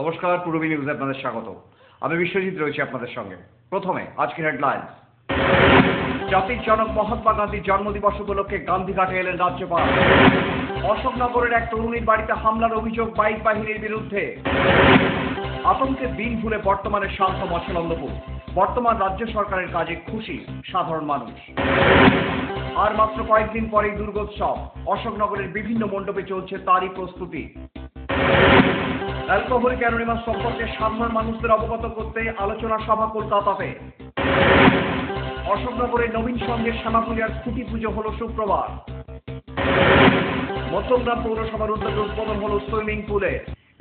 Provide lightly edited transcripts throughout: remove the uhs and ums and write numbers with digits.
নমস্কার, পূর্বী নিউজে আপনাদের স্বাগত। আমি বিশ্বজিৎ রয়েছি আপনাদের সঙ্গে। প্রথমে আজকের হেডলাইন্স। জাতির জনক মহাত্মা গান্ধীর জন্মদিবস উপলক্ষে গান্ধীঘাটে এলেন রাজ্যপাল। অশোকনগরের এক তরুণীর বাড়িতে হামলার অভিযোগ বাইক বাহিনীর বিরুদ্ধে। আতঙ্কের দিন ভুলে বর্তমানে শান্ত মৎস্যনন্দপুর। বর্তমান রাজ্য সরকারের কাজে খুশি সাধারণ মানুষ। আর মাত্র কয়েকদিন পরেই দুর্গোৎসব। অশোকনগরের বিভিন্ন মণ্ডপে চলছে তারই প্রস্তুতি। অ্যালকোহলিক অ্যানোনিমাস সম্পর্কে সাধারণ মানুষদের অবগত করতে আলোচনা সভা কলকাতাতে। অশোকনগরের নবীন সঙ্গে শ্যামাপুলিয়ার খুঁটি পুজো হলো শুক্রবার। মধ্যমগ্রাম পৌরসভার উদ্যোগে উদ্বোধন হলো সুইমিং পুলে।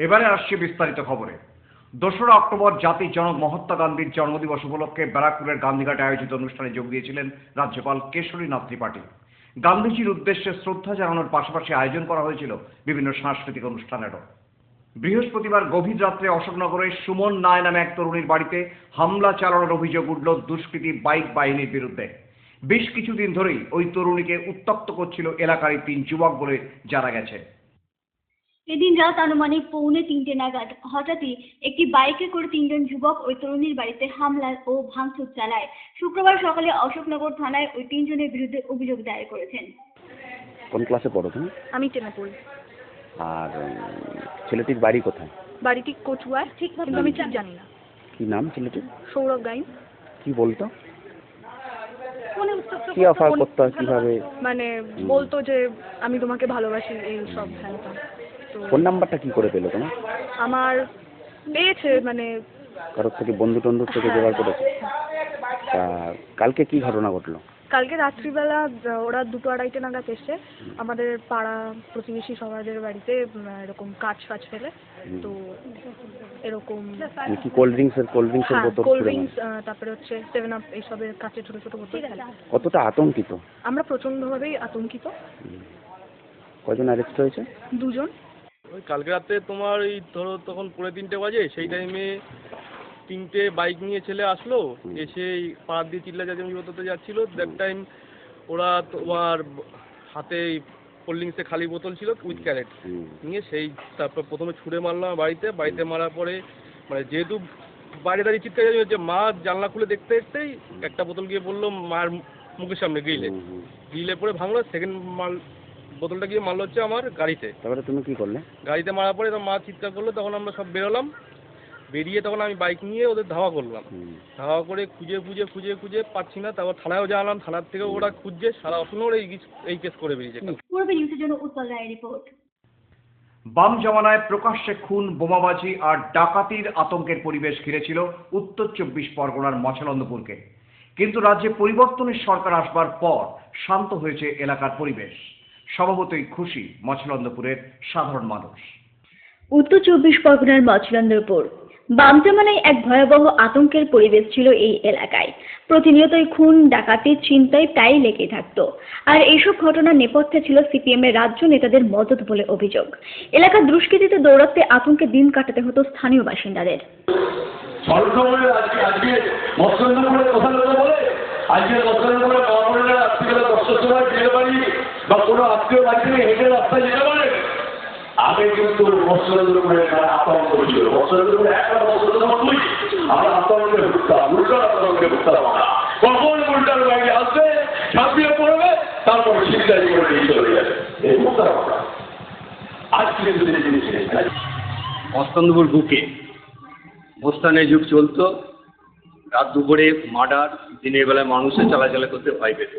এবারে আসছে বিস্তারিত খবরে। 2রা অক্টোবর জাতির জনক মহাত্মা গান্ধীর জন্মদিবস উপলক্ষে ব্যারাকপুরের গান্ধীঘাটে আয়োজিত অনুষ্ঠানে যোগ দিয়েছিলেন রাজ্যপাল কেশরীনাথ ত্রিপাঠী। গান্ধীজির উদ্দেশ্যে শ্রদ্ধা জানানোর পাশাপাশি আয়োজন করা হয়েছিল বিভিন্ন সাংস্কৃতিক অনুষ্ঠানেরও। বৃহস্পতিবার গভীর রাত্রে অশোকনগরের সুমন নায় নামে এক তরুণীর বাড়িতে হামলা চালানোর অভিযোগ উঠল দুষ্কৃতী বাইক বাহিনীর বিরুদ্ধে। বেশ কিছুদিন ধরেই ওই তরুণীকে উত্ত্যক্ত করছিল এলাকারই 3 যুবক বলে জানা গেছে। এদিন রাত আনুমানিক 2:45 নাগাদ হঠাৎই একটি বাইকে করে 3 জন যুবক ওই তরুণীর বাড়িতে হামলা ও ভাঙচুর চালায়। শুক্রবার সকালে অশোকনগর থানায় ওই 3 জনের বিরুদ্ধে অভিযোগ দায়ের করেছেন। কোন ক্লাসে পড়ো তুমি? আমি 10-এ পড়ি। আর ছেলেটির বাড়ি কোথায়? বাড়িটি কচুয়ায়, কিন্তু আমি ঠিক জানি না। কি নাম ছেলেটির? সৌরভ গাইন। কি বলতো? কি অফার করতো, কিভাবে? মানে বলতো যে আমি তোমাকে ভালোবাসি, এই সব। হ্যাঁ, তো ফোন নাম্বারটা কি করে পেলো তোমার? আমার পেয়েছে, মানে কারোর থেকে, বন্ধু টন্ধুর থেকে জোগাড় করেছে? তা কালকে কি ঘটনা ঘটলো? কালকে রাত্রিবেলা ওরা 2-2:30 নাগাদ এসে আমাদের পাড়া প্রতিবেশী সবাইদের বাড়িতে এরকম কাচ ফাচ ফেলে। তো এরকম কি কোল্ড ড্রিঙ্কসের বোতল? কোল্ড ড্রিঙ্কস, তারপরে হচ্ছে 7-Up এইসবের কাচের ছোট ছোট বোতল ফেলে। কতটা আতঙ্কিত? আমরা প্রচন্ডভাবেই আতঙ্কিত। কয়জন অ্যারেস্ট হয়েছে? 2 জন। ওই কালকে রাতে তোমার এই ধরো তখন 3:45 বাজে, সেই টাইমে 3টে বাইক নিয়ে ছেলে আসলো, এসে পাড়ার দিয়ে চিল্লা চেঁচামেচি করতে যাচ্ছিলো। দ্যাট টাইম ওরা তোমার হাতে কোল্ড ড্রিঙ্কসের খালি বোতল ছিল উইথ ক্যারেট নিয়ে, তারপর প্রথমে ছুঁড়ে মারলাম বাড়িতে মারার পরে, মানে যেহেতু বাইরে দাঁড়িয়ে চিৎকার হচ্ছে, মা জানলা খুলে দেখতে দেখতেই একটা বোতল গিয়ে বললো মার মুখের সামনে গ্রিলে পরে ভাঙলো। সেকেন্ড বোতলটা গিয়ে মারলো হচ্ছে আমার গাড়িতে। তারপরে তুমি কি করলে? গাড়িতে মারার পরে মা চিৎকার করলো, তখন আমরা সব বেরোলাম। বেরিয়ে তখন আমি বাইক নিয়ে ওদের ধাওয়া করলাম। ধাওয়া করে খুঁজে পাচ্ছি না। তারপর থানায়ও জানালাম, থানার থেকেও ওরা খুঁজছে। সারা অশোকনগর এই কেস করে বেরিয়েছে। পূর্বী নিউজের জন্য উৎপল রায়ের রিপোর্ট। বাম জমানায় প্রকাশ্যে খুন, বোমাবাজি আর ডাকাতির আতঙ্কের পরিবেশ ঘিরেছিল উত্তর 24 পরগনার মৎস্যনন্দপুরকে। কিন্তু রাজ্যে পরিবর্তনের সরকার আসবার পর শান্ত হয়েছে এলাকার পরিবেশ। স্বভাবতই খুশি মৎস্যনন্দপুরের সাধারণ মানুষ। উত্তর 24 পরগনার মৎস্যনন্দপুর বাম জমানায় এক ভয়াবহ আতঙ্কের পরিবেশ ছিল এই এলাকায়। প্রতিনিয়তই খুন, ডাকাতি, ছিনতাই প্রায় লেগে থাকতো। আর এইসব ঘটনার নেপথ্যে ছিল সিপিএম এর রাজ্য নেতাদের মদত বলে অভিযোগ। এলাকার দুষ্কৃতীতে দৌড়াতে আতঙ্কে দিন কাটাতে হতো স্থানীয় বাসিন্দাদের। আগে কিন্তু মৎস্যনন্দপুরে আতঙ্ক ছিল। মৎস্যনন্দপুরে একটা মৎস্যনন্দপুর আমরা আতঙ্কে ভুগতাম, উল্টার আতঙ্কে ভুগতাম। কখন উল্টার বাইরে আসবে, ছাপিয়ে পড়বে, তারপর চিন্তাই করে নিয়ে চলে যাবে। এই ভুগতাম আমরা। আজ কিন্তু মৎস্যনন্দপুর বুকে মোস্তানের যুগ চলতো। রাত দুপুরে মার্ডার, দিনের বেলায় মানুষের চলাচলা করতে ভয় পেত।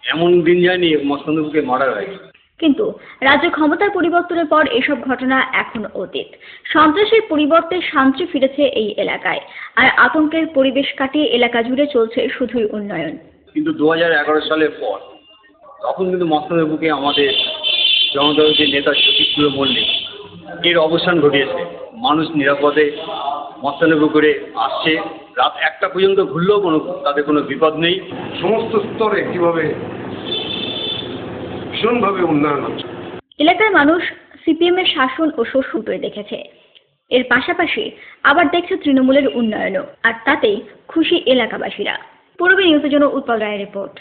এমন দিন যায়নি মৎস্যনন্দপুরকে মার্ডার হয়নি। কিন্তু রাজ্য ক্ষমতার পরিবর্তনের পর এসব ঘটনা এখন অতীত। সন্ত্রাসের পরিবর্তে শান্তি ফিরেছে এই এলাকায়। আর আতঙ্কের পরিবেশ কাটিয়ে এলাকা জুড়ে চলছে শুধুই উন্নয়ন। কিন্তু 2011 সালের পর তখন কিন্তু মৎস্যনন্দপুরকে আমাদের জনদলের নেতা জ্যোতিপ্রিয় মল্লিক এর অবসান ঘটিয়েছে। মানুষ নিরাপদে মৎস্যনন্দপুরে আসছে। রাত 1টা পর্যন্ত ঘুরলেও তাদের কোনো বিপদ নেই। সমস্ত স্তরে কিভাবে ভীষণভাবে উন্নয়ন হচ্ছে। এলাকার মানুষ সিপিএম এর শাসন ও শোষণ দেখেছে। এর পাশাপাশি আবার দেখছে তৃণমূলের উন্নয়নও। আর তাতেই খুশি এলাকাবাসীরা। পূর্বী নিউজের জন্য উৎপল রায়ের report.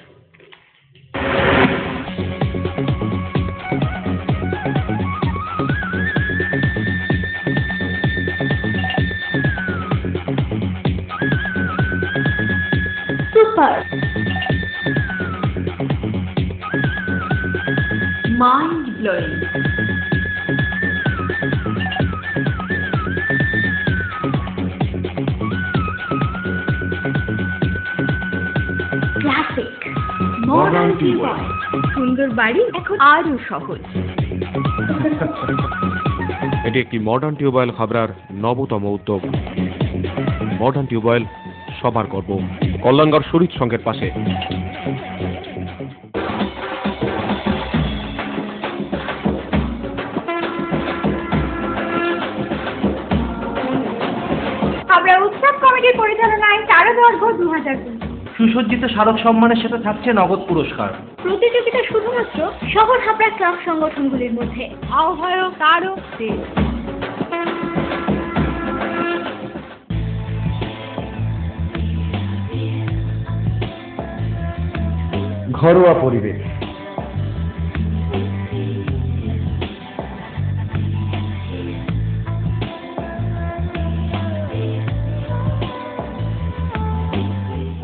Mind blowing. Classic modern tubewell. সুন্দর বাড়ি এখন আরো সহজ। এটি একটি মডার্ন টিউবওয়েল হাবড়ার নবতম উদ্যোগ। মডার্ন টিউবওয়েল সবার গর্ব, কল্যাণগড় শরীর সংঘের পাশে। হাবড়া উৎসব কমিটির পরিচালনায় চারুদর্ঘ 2020। সুসজ্জিত স্মারক সম্মানের সাথে থাকছে নগদ পুরস্কার। প্রতিযোগিতা শুধুমাত্র শহর হাবড়া ক্লাব সংগঠনগুলির মধ্যে। আহ্বায়ক আরও দেশ। ঘরোয়া পরিবেশ,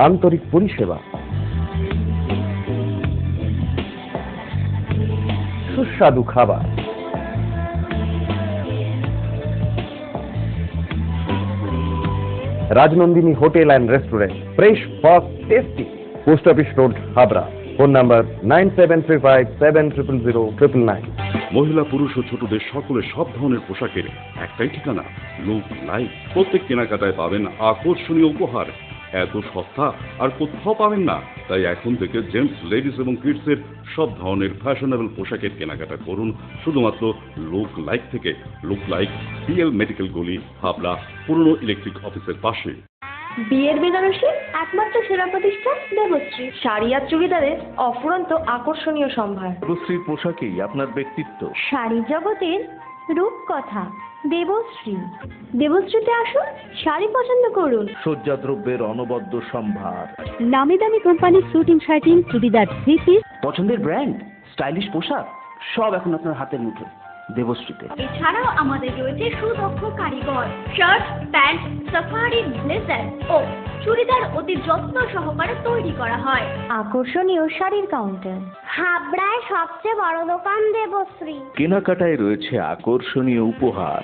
আন্তরিক পরিষেবা, সুস্বাদু খাবার, Rajnandini hotel and restaurant, fresh, fast, tasty. Post office road, Habra. Phone number 9735700999। মহিলা পুরুষ ও ছোটদের সকলের সব ধরনের পোশাকের একটাই ঠিকানা, লুক লাইক। প্রত্যেক কেনাকাটায় পাবেন আকর্ষণীয় উপহার। এত সস্তা আর কোথাও পাবেন না। তাই এখন থেকে জেন্টস, লেডিস এবং কিডসের সব ধরনের ফ্যাশনেবল পোশাকের কেনাকাটা করুন শুধুমাত্র লুক লাইক থেকে। লুক লাইক, পিএল মেডিকেল গলি, হাবড়া, পুরনো ইলেকট্রিক অফিসের পাশে। বিয়ের বেনারসি একমাত্র সেরা প্রতিষ্ঠান দেবশ্রী। শাড়ি আর চুড়িদারের অফুরন্ত আকর্ষণীয় সম্ভার। দেবশ্রীর পোশাকেই আপনার ব্যক্তিত্ব। শাড়ি জগতের রূপকথা দেবশ্রী। দেবশ্রীতে আসুন, শাড়ি পছন্দ করুন। সজ্জাদ্রব্যের অনবদ্য সম্ভার। নামি দামি কোম্পানির শুটিং শার্টিং, চুড়িদার, থ্রি পিস। পছন্দের ব্র্যান্ড, স্টাইলিশ পোশাক সব এখন আপনার হাতের মুঠোয় দেবশ্রীতে। এছাড়াও আমাদের রয়েছে সুদক্ষ কারিগর। শার্ট, প্যান্ট, সাফারি, ব্লেজার ও চুড়িদার অতি যত্ন সহকারে তৈরি করা হয়। আকর্ষণীয় শাড়ির কাউন্টার। হাবড়ায় সবচেয়ে বড় দোকান দেবশ্রী। কেনাকাটায় রয়েছে আকর্ষণীয় উপহার।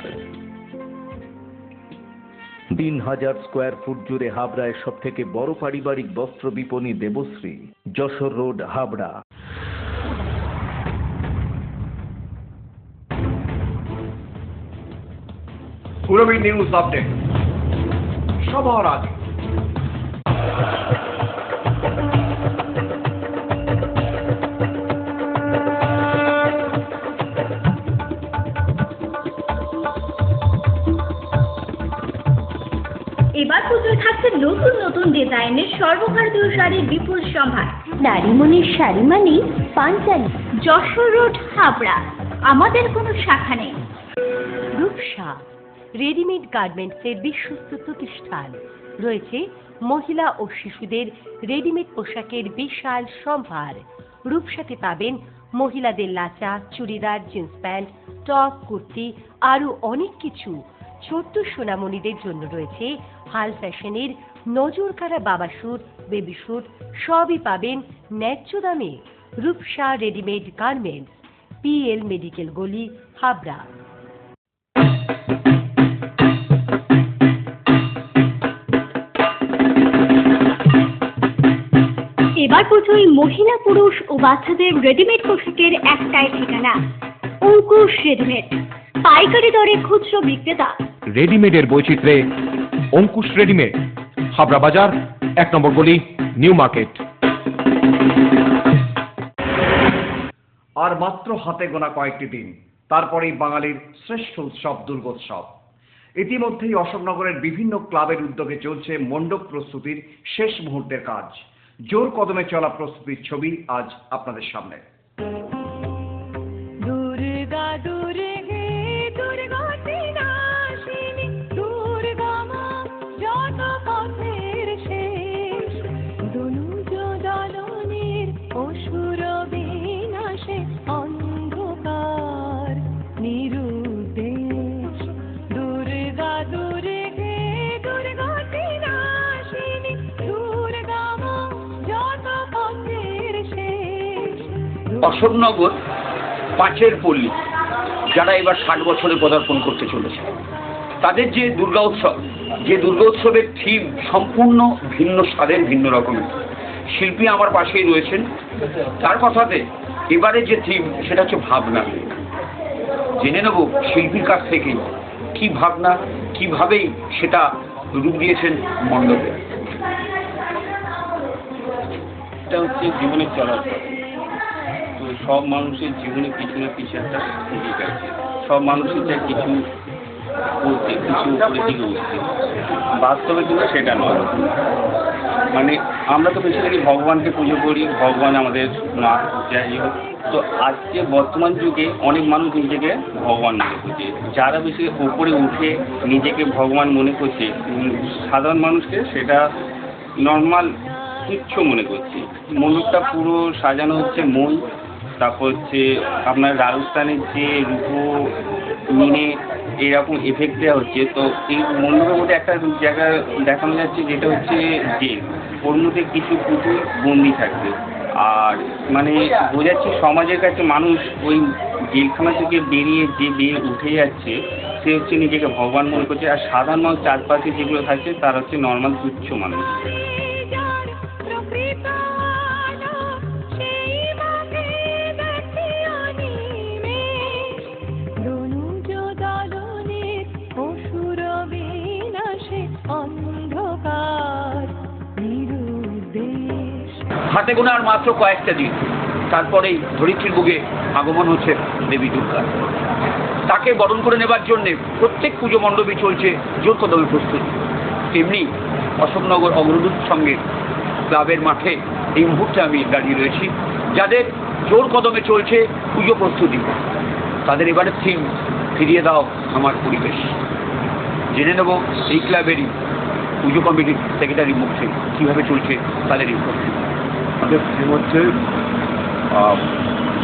3000 স্কোয়ার ফুট জুড়ে হাবড়ায় সব থেকে বড় পারিবারিক বস্ত্র বিপণী Debashree, Jessore road, Habra. Purabi news update সবার আগে। এবার পুজোয় থাকছে নতুন নতুন ডিজাইনের সর্বভারতীয় শাড়ির বিপুল সম্ভার। নারীমণির শাড়ি মানেই পাঞ্চালী। যশোর রোড, হাবড়া। আমাদের কোনো শাখা নেই। রূপসা রেডিমেড গার্মেন্টসের বিশ্বস্ত প্রতিষ্ঠান। রয়েছে মহিলা ও শিশুদের রেডিমেড পোশাকের বিশাল সম্ভার। রূপসাতে পাবেন মহিলাদের lachha, churidar, jeans pant, top, kurti, আরও অনেক কিছু। ছোট্ট সোনামণিদের জন্য রয়েছে হাল ফ্যাশনের নজরকাড়া বাবা স্যুট, বেবি স্যুট, সবই পাবেন ন্যায্য দামে। Rupsa readymade garments, PL medical গলি, হাবড়া। এবার পুজোয় মহিলা, পুরুষ ও বাচ্চাদের রেডিমেড পোশাকের একটাই ঠিকানা, অঙ্কুশ রেডিমেড। পাইকারি দরে খুচরো বিক্রেতা। রেডিমেডের বৈচিত্র্যে অঙ্কুশ রেডিমেড, হাবড়া বাজার, 1 নম্বর গলি, নিউ মার্কেট। আর মাত্র হাতে গোনা কয়েকটি দিন, তারপরেই বাঙালির শ্রেষ্ঠ উৎসব দুর্গোৎসব। ইতিমধ্যেই অশোকনগরের বিভিন্ন ক্লাবের উদ্যোগে চলছে মণ্ডপ প্রস্তুতির শেষ মুহূর্তের কাজ। জোর কদমে চলা প্রস্তুতির ছবি আজ আপনাদের সামনে। দুর্গা দুর্গে দুর্গতি নাশিনী, দুর্গা মা যত পথের শেষ, দনুজ দলনের অসুর বিনাশে অন্ধকার নিরুদ্দেশ। দুর্গা দুর্গে দুর্গতি নাশিনী, দুর্গা মা যত পথের শেষ। অশোকনগর পাঁচের পল্লী যারা এবার 60 বছরে পদার্পণ করতে চলেছে, তাদের যে দুর্গা উৎসব, যে দুর্গা উৎসবের থিম সম্পূর্ণ ভিন্ন স্বাদের, ভিন্ন রকমের। শিল্পী আমার পাশেই রয়েছেন, তার কথাতে এবারে যে থিম সেটা হচ্ছে ভাবনা। জেনে নেব শিল্পীর কাছ থেকেই কি ভাবনা, কিভাবেই সেটা রূপ দিয়েছেন মণ্ডপে। এটা হচ্ছে জীবনের চলার পথ। তো সব মানুষের জীবনে কিছু না কিছু একটা দিক আছে, সব মানুষের চাই কিছু বলতে, কিছু উপরে দিকে উঠতে। বাস্তবে কিন্তু সেটা নয়। মানে আমরা তো বেশিরভাগই ভগবানকে পুজো করি, ভগবান আমাদের মা, যাই হোক। তো আজকে বর্তমান যুগে অনেক মানুষ নিজেকে ভগবান মনে করছে। যারা বেশি উপরে উঠে নিজেকে ভগবান মনে করছে, সাধারণ মানুষকে সেটা নর্মাল তুচ্ছ মনে করছে। মণ্ডপটা পুরো সাজানো হচ্ছে মই, তারপর হচ্ছে আপনার রাজস্থানের যে রূপো মিনে এরকম এফেক্ট দেওয়া হচ্ছে। তো এই মণ্ডপের মধ্যে একটা জায়গা দেখানো যাচ্ছে যেটা হচ্ছে জেল, ওর মধ্যে কিছু পুতুল বন্দি থাকবে। আর মানে বোঝাচ্ছে সমাজের কাছে মানুষ ওই জেলখানা থেকে বেরিয়ে যে উঠে যাচ্ছে সে হচ্ছে নিজেকে ভগবান মনে করছে। আর সাধারণ মানুষ চারপাশে যেগুলো থাকছে তারা হচ্ছে নর্মাল তুচ্ছ মানুষ। হাতে গোনা আর মাত্র কয়েকটা দিন, তারপরেই ধরিত্রীর বুকে আগমন হচ্ছে দেবী দুর্গা। তাকে বরণ করে নেবার জন্যে প্রত্যেক পুজো মণ্ডপে চলছে জোর কদমে প্রস্তুতি। তেমনি অশোকনগর অগ্রদূত সঙ্গে ক্লাবের মাঠে এই মুহূর্তে আমি দাঁড়িয়ে রয়েছি, যাদের জোর কদমে চলছে পুজো প্রস্তুতি। তাদের এবারের থিম ফিরিয়ে দাও আমার পরিবেশ। জেনে নেব এই ক্লাবেরই পুজো কমিটির সেক্রেটারি মুখে কীভাবে চলছে তাদের এই প্রস্তুতি। আমাদের থিম হচ্ছে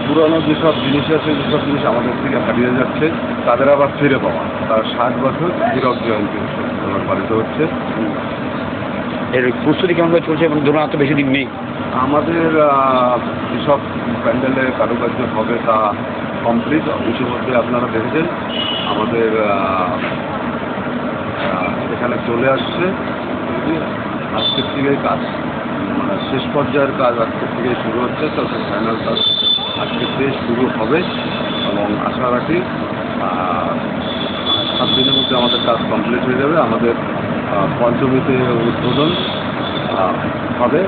পুরনো যেসব জিনিস আছে, যেসব জিনিস আমাদের থেকে হারিয়ে যাচ্ছে তাদের আবার ফিরে পাওয়া। তার 60 বছর হীরক জয়ন্তী উৎসব পালিত হচ্ছে। এর প্রস্তুতি কেমনভাবে চলছে এবং ধরুন তো বেশি দিন নেই। আমাদের যেসব প্যান্ডেলের কারুকার্য হবে তা কমপ্লিট। ইতিমধ্যে আপনারা দেখেছেন আমাদের এখানে চলে আসছে। আজকের থেকে কাজ মানে শেষ পর্যায়ের কাজ আজকের থেকে শুরু হচ্ছে। তো ফাইনাল কাজ আজকের থেকে শুরু হবে এবং আশা রাখি 7 দিনের মধ্যে আমাদের কাজ কমপ্লিট হয়ে যাবে। আমাদের পঞ্চমীতে উদ্বোধন হবে।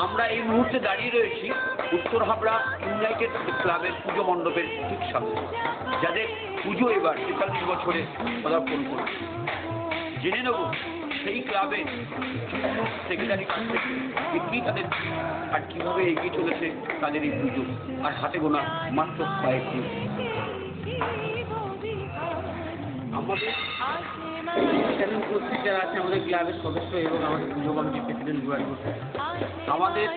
আমরা এই মুহূর্তে দাঁড়িয়ে রয়েছি উত্তর হাবড়া ইউনাইটেড ক্লাবের পুজো মণ্ডপের ঠিক সামনে, যাদের পুজো এবার 43 বছরে পদার্পণ করছে। জেনে নেব সেই ক্লাবের সেক্রেটারি কাছ থেকে কি তাদের আর কীভাবে এগিয়ে চলেছে তাদের এই পুজো, আর হাতে গোনা মাত্র কয়েকদিন। আমাদের যারা আছে আমাদের ক্লাবের সদস্য এবং আমাদের পুজো কমিটির প্রেসিডেন্ট জুয়ারি বসু, আমাদের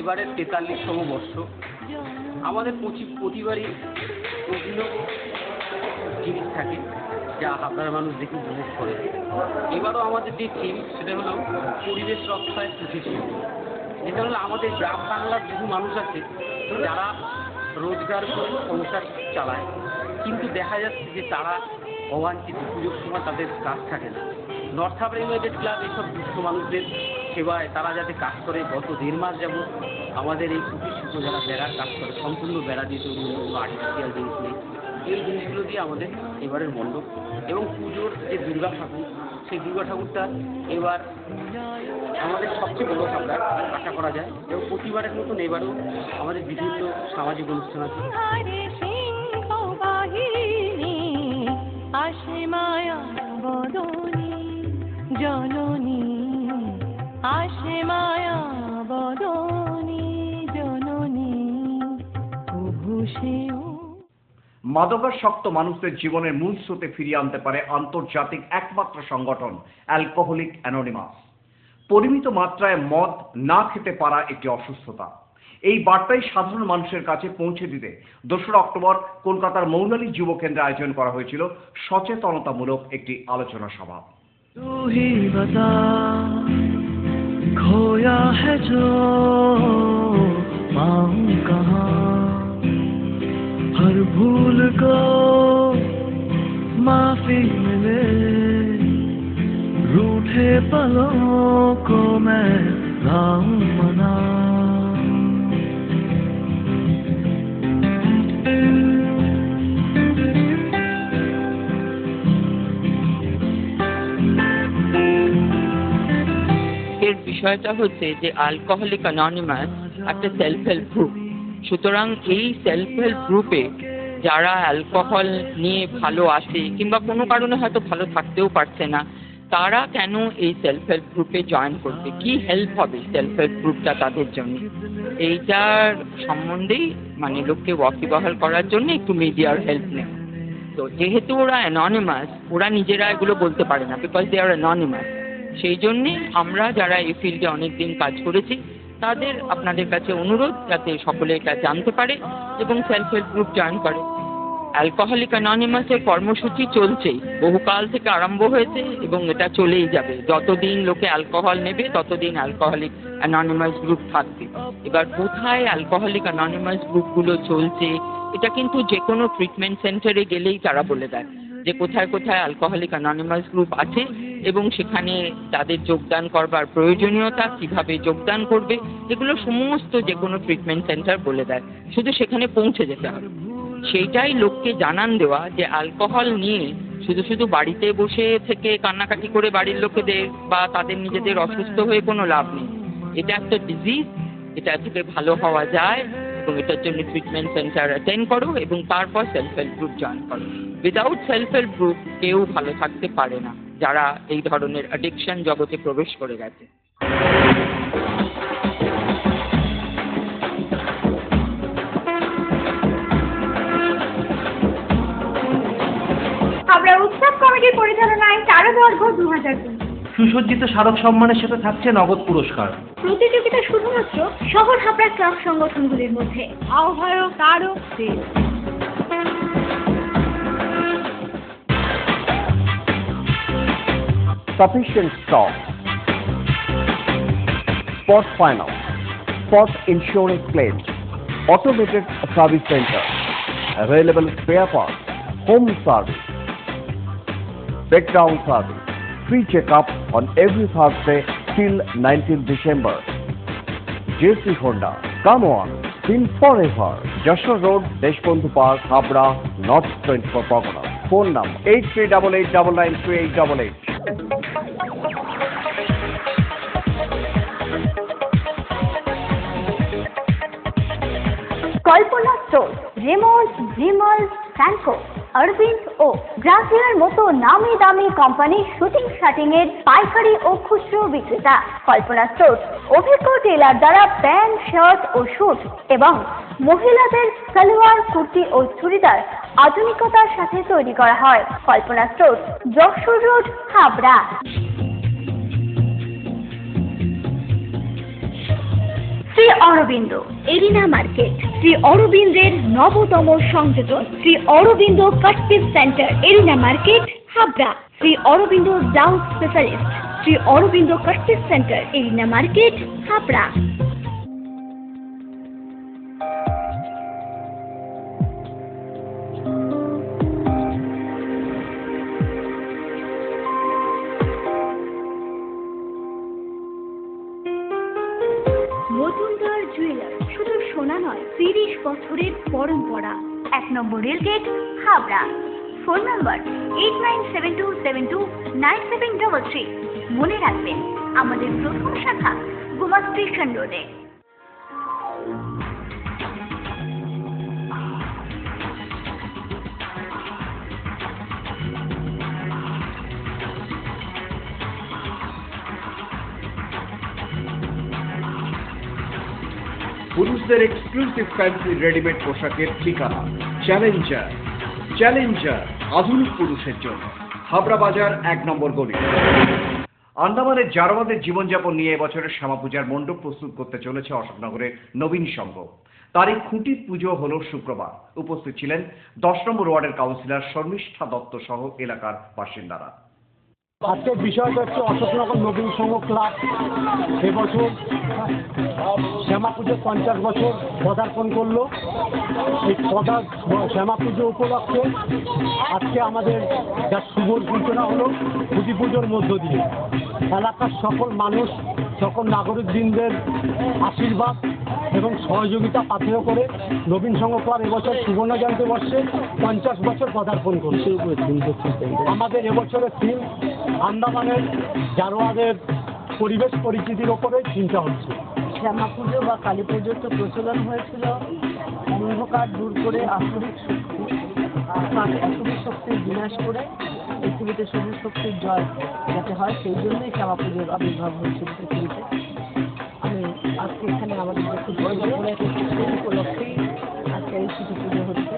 এবারের 43তম বর্ষ। আমাদের প্রতিবারই বিভিন্ন জিনিস থাকে যা হাবড়ার মানুষ দেখে উপভোগ করে। এবারও আমাদের যে থিম সেটা হলো পরিবেশ রক্ষায় সুচিশীল। এটা হলো আমাদের গ্রাম বাংলার বহু মানুষ আছে যারা রোজগার করে সংসার চালায়, কিন্তু দেখা যাচ্ছে যে তারা অবাঞ্ছিত পুজোর সময় তাদের কাজ থাকে না। নর্থ হাবড়া ইউনাইটেড ক্লাব এইসব দুঃস্থ মানুষদের সেবায় তারা যাতে কাজ করে। গত 1.5 মাস যাবত আমাদের এই কুটির শিল্প যারা বেড়ার কাজ করে, সম্পূর্ণ বেড়া দিয়ে তৈরি, কোনো আর্টিফিশিয়াল জিনিস নেই, এই জিনিসগুলো দিয়ে আমাদের এবারের মণ্ডপ এবং পুজোর যে দুর্গা ঠাকুর, সেই দুর্গা ঠাকুরটা এবার আমাদের সবচেয়ে বড় হাবড়া আশা করা যায়। এবং প্রতিবারের মতন এবারও আমাদের বিভিন্ন সামাজিক অনুষ্ঠান আছে। আসে মায়া বদনী জননী, আসে মায়া বদনী জননী, মাদকাসক্ত মানুষদের জীবনের মূল স্রোতে ফিরিয়ে আনতে পারে আন্তর্জাতিক একমাত্র সংগঠন অ্যালকোহলিক অ্যানোনিমাস। পরিমিত মাত্রায় মদ না খেতে পারা একটি অসুস্থতা, এই বার্তাই সাধারণ মানুষের কাছে পৌঁছে দিতে 2রা অক্টোবর কলকাতার মৌলালী যুব কেন্দ্রে আয়োজন করা হয়েছিল সচেতনতামূলক একটি আলোচনা সভা। तू ही बता खोया है जो पाऊं कहाँ, हर भूल को माफी मिले, रूठे पलों को मैं लाऊं मना। এর বিষয়টা হচ্ছে যে অ্যালকোহলিক অ্যানোনিমাস একটা সেলফ হেল্প গ্রুপ। সুতরাং এই সেলফ হেল্প গ্রুপে যারা অ্যালকোহল নিয়ে ভালো আছে কিংবা কোনো কারণে হয়তো ভালো থাকতেও পারছে না, তারা কেন এই সেলফ হেল্প গ্রুপে জয়েন করবে, কি হেল্প হবে সেলফ হেল্প গ্রুপটা তাদের জন্য, এইটার সম্বন্ধেই মানে লোককে ওয়াকিবহাল করার জন্য একটু মিডিয়ার হেল্প নেয়। তো যেহেতু ওরা অ্যানোনিমাস, ওরা নিজেরা এগুলো বলতে পারে না, বিকজ দে আর অ্যানোনিমাস। সেই জন্যে আমরা যারা এই ফিল্ডে অনেক দিন কাজ করেছি তাদের আপনাদের কাছে অনুরোধ যাতে সকলে এটা জানতে পারে এবং সেলফ হেল্প গ্রুপ জয়েন করে। অ্যালকোহলিক অ্যানোনিমাসের কর্মসূচি চলছেই, বহুকাল থেকে আরম্ভ হয়েছে এবং এটা চলেই যাবে। যতদিন লোকে অ্যালকোহল নেবে ততদিন অ্যালকোহলিক অ্যানোনিমাস গ্রুপ থাকবে। এবার কোথায় অ্যালকোহলিক অ্যানোনিমাস গ্রুপগুলো চলছে এটা কিন্তু যে কোনো ট্রিটমেন্ট সেন্টারে গেলেই তারা বলে দেয় যে কোথায় কোথায় অ্যালকোহলিক অ্যানোনিমাস গ্রুপ আছে এবং সেখানে তাদের যোগদান করবার প্রয়োজনীয়তা, কিভাবে যোগদান করবে, এগুলো সমস্ত যে কোনো ট্রিটমেন্ট সেন্টার বলে দেয়, শুধু সেখানে পৌঁছে যেতে হবে। সেইটাই লোককে জানান দেওয়া যে অ্যালকোহল নিয়ে শুধু শুধু বাড়িতে বসে থেকে কান্নাকাটি করে বাড়ির লোকেদের বা তাদের নিজেদের অসুস্থ হয়ে কোনো লাভ নেই। এটা একটা ডিজিজ, এটা থেকে ভালো হওয়া যায় এবং এটার জন্য ট্রিটমেন্ট সেন্টার অ্যাটেন্ড করো এবং তারপর সেলফ হেল্প গ্রুপ জয়েন করো। উইদাউট সেলফ হেল্প গ্রুপ কেউ ভালো থাকতে পারে না যারা এই ধরনের অ্যাডিকশন জগতে প্রবেশ করে গেছে। হাবড়া উৎসব কমিটির পরিচালনায় চারুবর্গ 2002 সুসজ্জিত স্মারক সম্মানের সাথে থাকছে নগদ পুরস্কার। প্রতিযোগিতা শুধুমাত্র শহর হাবড়ার ক্লাব সংগঠনগুলির মধ্যে। আহ্বায়ক আরো sufficient stock, spot finance, spot insurance claims, automated service center, available spare parts, home service, breakdown service, free checkup on every Thursday till 19th December. JC Honda, come on, feel forever. Joshua Road, Deshbandhu Park, Habra, North 24 Pargana. Phone number 8388993888. Kalpana store, Raymonds, Vimal, Franco, Aurobindo ও গ্রাসিয়ার মতো নামি দামি কোম্পানির shooting shirting এর পাইকারি ও খুচরো বিক্রেতা। কল্পনা store অভিজ্ঞ teller দ্বারা প্যান্ট, শার্ট ও স্যুট এবং মহিলাদের সালোয়ার, কুর্তি ও চুড়িদার আধুনিকতার সাথে তৈরি করা হয়। Kalpana store, Jessore road, Habra. Shri Aurobindo arena market, Shri অরবিন্দের নবতম সংযোজন, Shri Aurobindo cut piece centre, arena market, Habra. Shri Aurobindo blouse specialist, Shri Aurobindo cut piece centre, arena market, Habra. Majumdar jeweller, শুধু সোনা নয়, 30 বছরের পরম্পরা। 1 number rail gate, Habra. Phone number 8972729733। মনে রাখবেন, আমাদের প্রথম শাখা গোমা স্টেশন রোডে। পুরুষদের এক্সক্লুসিভ ফ্যান্সি রেডিমেড পোশাকের ঠিকানা চ্যালেঞ্জার, চ্যালেঞ্জার আধুনিক পুরুষের জন্য হাবড়া বাজার 1 নম্বর গলি। আন্দামানের জারোয়াদের জীবনযাপন নিয়ে এবছরের শ্যামাপূজার মণ্ডপ প্রস্তুত করতে চলেছে অশোকনগরের নবীন সংঘ। তারই খুঁটি পুজো হলো শুক্রবার। উপস্থিত ছিলেন 10 নম্বর ওয়ার্ডের কাউন্সিলর শর্মিষ্ঠা দত্ত সহ এলাকার বাসিন্দারা। আজকের বিষয়টা হচ্ছে অশোকনগর নবীন সংঘ ক্লাব এবছর শ্যামা পুজোর 50 বছর পদার্পণ করলো। এই শ্যামা পুজো উপলক্ষে আজকে আমাদের যার শুভ সূচনা হলো খুঁটি পুজোর মধ্য দিয়ে। এলাকার সকল মানুষ, সকল নাগরিকবৃন্দের আশীর্বাদ এবং সহযোগিতা পাথেয় করে নবীন সংঘ ক্লাব এবছর সুবর্ণ জয়ন্তী বর্ষে 50 বছর পদার্পণ করছে। আমাদের এবছরের থিম আন্দামানের জারোয়াদের পরিবেশ পরিচিতির ওপরে চিন্তা হচ্ছে। শ্যামা পুজো বা কালী পুজোর তো প্রচলন হয়েছিল অন্ধকার দূর করে আসরিক শক্তির বিনাশ করে পৃথিবীতে সবুজ শক্তির জয় যাতে হয়, সেই জন্যই শ্যামা পুজোর আবির্ভাব হয়েছিল পৃথিবীতে। আমি আজকে এখানে আমাদের সেই উপলক্ষেই আজকে এই ছুটি পুজো হচ্ছে।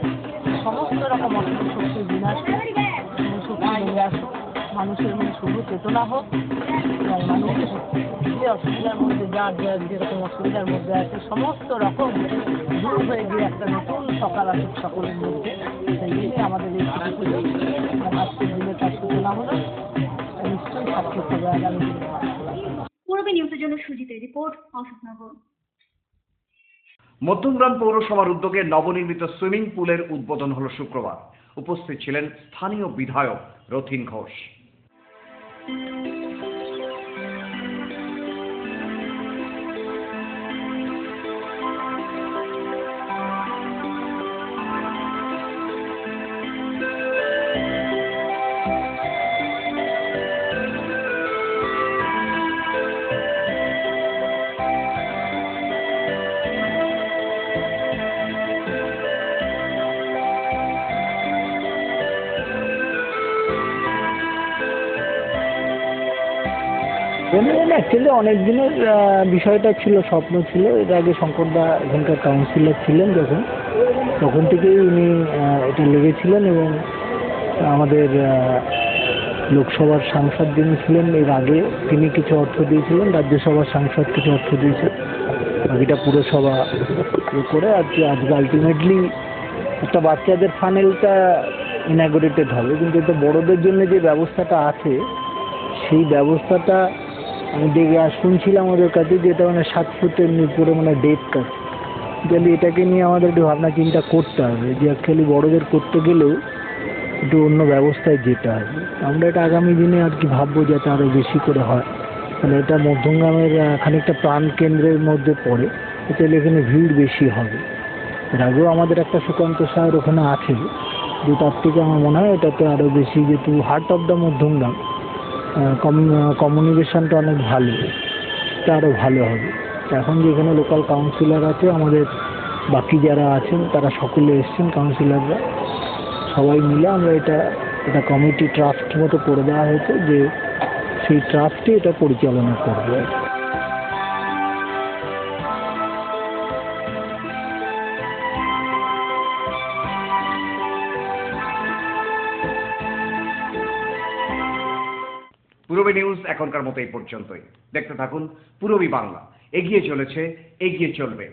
সমস্ত রকম অসুবিধা শক্তির বিনাশ করে শক্তি নেমে আসুক, মানুষের মধ্যে শুভ চেতনা হোক এবং মানুষের যে অসুবিধার মধ্যে যার যেরকম অসুবিধার মধ্যে আছে সমস্ত রকম দূর হয়ে গিয়ে একটা নতুন সকাল আসুক সকলের মধ্যে। সেই জন্যই আমাদের এই ছুটি পুজো আজকের দিনে তার সূচনা হলো, নিশ্চয়ই সার্থক হবে আগামী দিনে। পূর্বী নিউজের জন্য সুজিতের রিপোর্ট, অশোকনগর। মধ্যমগ্রাম পৌরসভার উদ্যোগে নবনির্মিত সুইমিং পুলের উদ্বোধন হলো শুক্রবার। উপস্থিত ছিলেন স্থানীয় বিধায়ক রথীন ঘোষ। অ্যাকচুয়ালি অনেক দিনের বিষয়টা ছিল, স্বপ্ন ছিল। এর আগে শঙ্করদা এখানকার কাউন্সিলর ছিলেন যখন, তখন থেকেই উনি এটা লেগেছিলেন এবং আমাদের লোকসভার সাংসদ যিনি ছিলেন এর আগে তিনি কিছু অর্থ দিয়েছিলেন, রাজ্যসভার সাংসদ কিছু অর্থ দিয়েছেন, বাকিটা পুরসভা করে আজকে আলটিমেটলি একটা বাচ্চাদের ফানেলটা ইনাগুরেটেড হবে। কিন্তু এটা বড়দের জন্য যে ব্যবস্থাটা আছে সেই ব্যবস্থাটা আমি শুনছিলাম ওদের কাছে যে এটা 7 ফুটের উপরে ডেপ কাজ। অ্যাকচুয়ালি এটাকে নিয়ে আমাদের একটু ভাবনা চিন্তা করতে হবে যে অ্যাকচুয়ালি বড়দের করতে গেলেও একটু অন্য ব্যবস্থায় যেতে হবে। আমরা এটা আগামী দিনে আর কি ভাববো যাতে আরও বেশি করে হয়। মানে এটা মধ্যমগ্রামের খানিকটা প্রাণ কেন্দ্রের মধ্যে পড়ে, তাহলে এখানে ভিড় বেশি হবে। এর আগেও আমাদের একটা সুকান্ত সাহের ওখানে আছে, তার থেকে আমার মনে হয় এটাতে আরও বেশি, যেহেতু হার্ট অফ দ্য মধ্যমগ্রাম, কমিউনিকেশনটা অনেক ভালো, এটা আরও ভালো হবে। এখন যেখানে লোকাল কাউন্সিলর আছে, আমাদের বাকি যারা আছেন তারা সকলে এসছেন, কাউন্সিলররা সবাই মিলে আমরা এটা কমিটি ট্রাস্ট মতো করে দেওয়া হয়েছে যে সেই ট্রাস্টে এটা পরিচালনা করবে। পূরবী নিউজ এখনকার মতো এই পর্যন্তই। দেখতে থাকুন পূরবী বাংলা, এগিয়ে চলেছে, এগিয়ে চলবে।